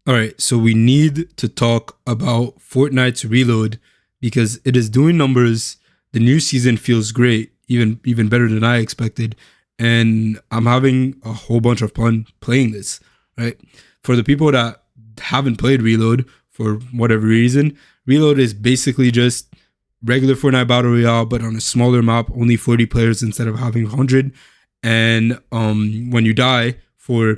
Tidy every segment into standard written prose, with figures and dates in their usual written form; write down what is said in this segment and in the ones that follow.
All right, so we need to talk about Fortnite's reload because it is doing numbers. The new season feels great, even better than I expected, and I'm having a whole bunch of fun playing this. Right, for the people that haven't played Reload for whatever reason, Reload is basically just regular Fortnite Battle Royale, but on a smaller map, only 40 players instead of having 100. And when you die for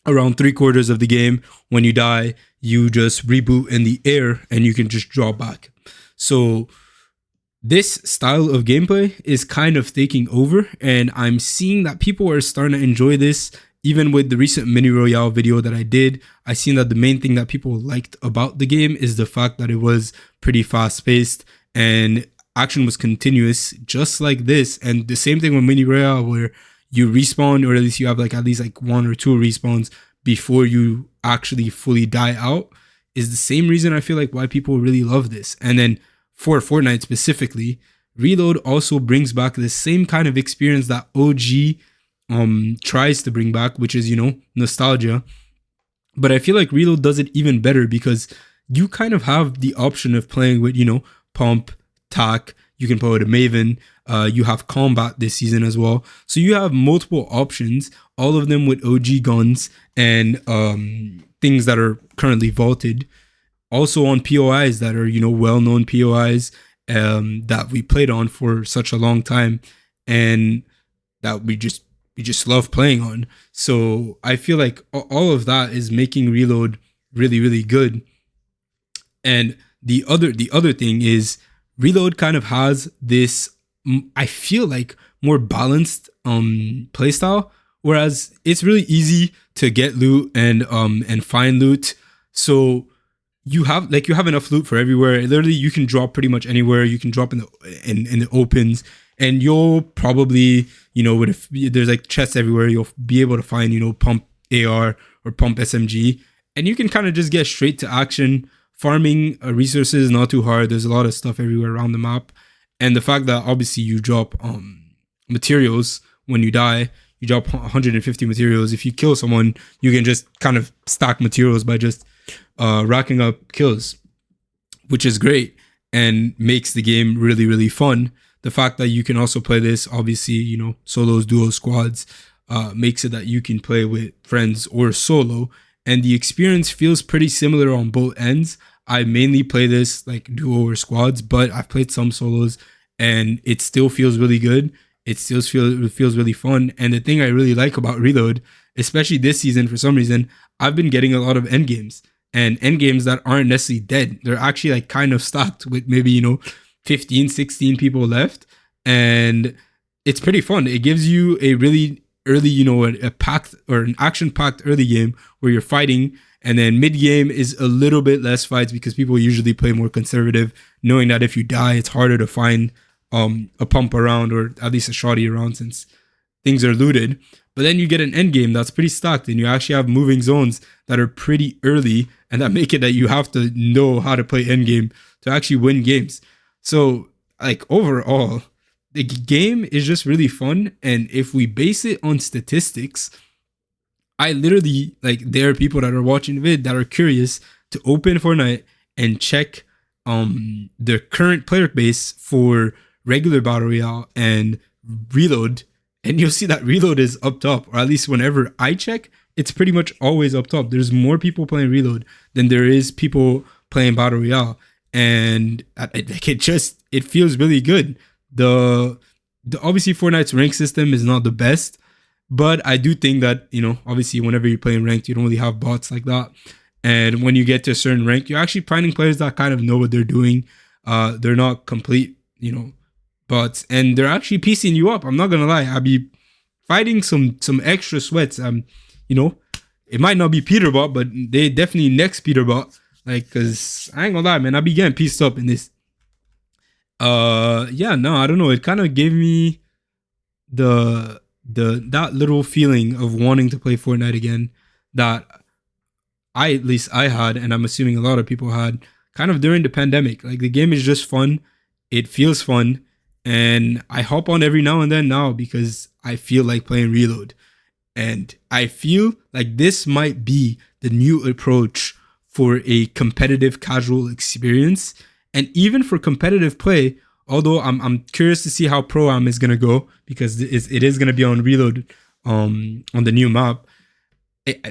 around three-quarters of the game, when you die, you just reboot in the air and you can just draw back. So this style of gameplay is kind of taking over, and I'm seeing that people are starting to enjoy this. Even with the recent mini royale video that I did, I seen that the main thing that people liked about the game is the fact that it was pretty fast paced and action was continuous, just like this. And the same thing with mini royale, where you respawn, or at least you have like at least like one or two respawns before you actually fully die out, is the same reason I feel like why people really love this. And then for Fortnite specifically, Reload also brings back the same kind of experience that OG tries to bring back, which is, nostalgia. But I feel like Reload does it even better because you kind of have the option of playing with, pump, tac. You can play with a Maven. You have combat this season as well. So you have multiple options, all of them with OG guns and things that are currently vaulted. Also on POIs that are, well-known POIs that we played on for such a long time and that we just love playing on. So I feel like all of that is making Reload really, really good. And the other thing is Reload kind of has this, I feel like, more balanced playstyle, whereas it's really easy to get loot and find loot. So you have enough loot for everywhere. Literally, you can drop pretty much anywhere. You can drop in the opens, and you'll probably, if there's like chests everywhere, you'll be able to find, pump AR or pump SMG, and you can kind of just get straight to action. Farming resources is not too hard. There's a lot of stuff everywhere around the map, and the fact that obviously you drop materials when you die. You drop 150 materials. If you kill someone, you can just kind of stack materials by just racking up kills, which is great and makes the game really, really fun. The fact that you can also play this, obviously, solos, duos, squads, makes it that you can play with friends or solo. And the experience feels pretty similar on both ends. I mainly play this like duo or squads, but I've played some solos and it still feels really good. It still feels really fun. And the thing I really like about Reload, especially this season, for some reason, I've been getting a lot of end games and end games that aren't necessarily dead. They're actually like kind of stocked with maybe, 15, 16 people left. And it's pretty fun. It gives you a really early, a packed or an action-packed early game where you're fighting, and then mid-game is a little bit less fights because people usually play more conservative, knowing that if you die, it's harder to find a pump around or at least a shotty around since things are looted. But then you get an end game that's pretty stocked, and you actually have moving zones that are pretty early, and that make it that you have to know how to play end game to actually win games. So, like, overall, the game is just really fun. And if we base it on statistics, I literally, like, there are people that are watching the vid that are curious to open Fortnite and check the current player base for regular Battle Royale and Reload. And you'll see that Reload is up top, or at least whenever I check, it's pretty much always up top. There's more people playing Reload than there is people playing Battle Royale. And it feels really good. The obviously Fortnite's rank system is not the best, but I do think that, obviously whenever you're playing ranked, you don't really have bots like that. And when you get to a certain rank, you're actually finding players that kind of know what they're doing. They're not complete, bots, and they're actually piecing you up. I'm not gonna lie. I'll be fighting some extra sweats. It might not be Peterbot, but they definitely next Peterbot. Like, cause I ain't gonna lie, man, I be getting pieced up in this. I don't know. It kind of gave me that little feeling of wanting to play Fortnite again that at least I had, and I'm assuming a lot of people had, kind of during the pandemic. Like, the game is just fun. It feels fun. And I hop on every now and then now because I feel like playing Reload. And I feel like this might be the new approach for a competitive casual experience. And even for competitive play, although I'm curious to see how Pro-Am is going to go, because it is going to be on Reload on the new map.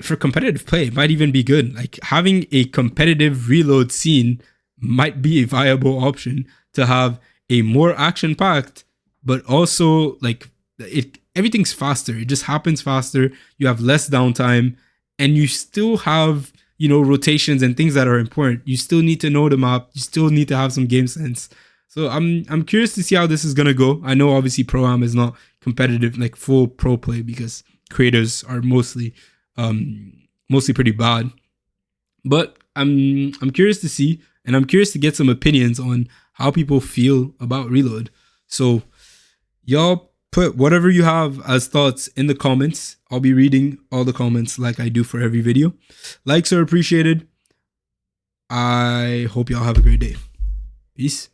For competitive play, it might even be good. Like having a competitive Reload scene might be a viable option to have a more action-packed, but also like everything's faster. It just happens faster. You have less downtime, and you still have, you know, rotations and things that are important. You still need to know the map. You still need to have some game sense. So I'm curious to see how this is gonna go. I know obviously Pro-Am is not competitive, like full pro play, because creators are mostly pretty bad. But I'm curious to see, and I'm curious to get some opinions on how people feel about Reload. So y'all put whatever you have as thoughts in the comments. I'll be reading all the comments like I do for every video. Likes are appreciated. I hope y'all have a great day. Peace.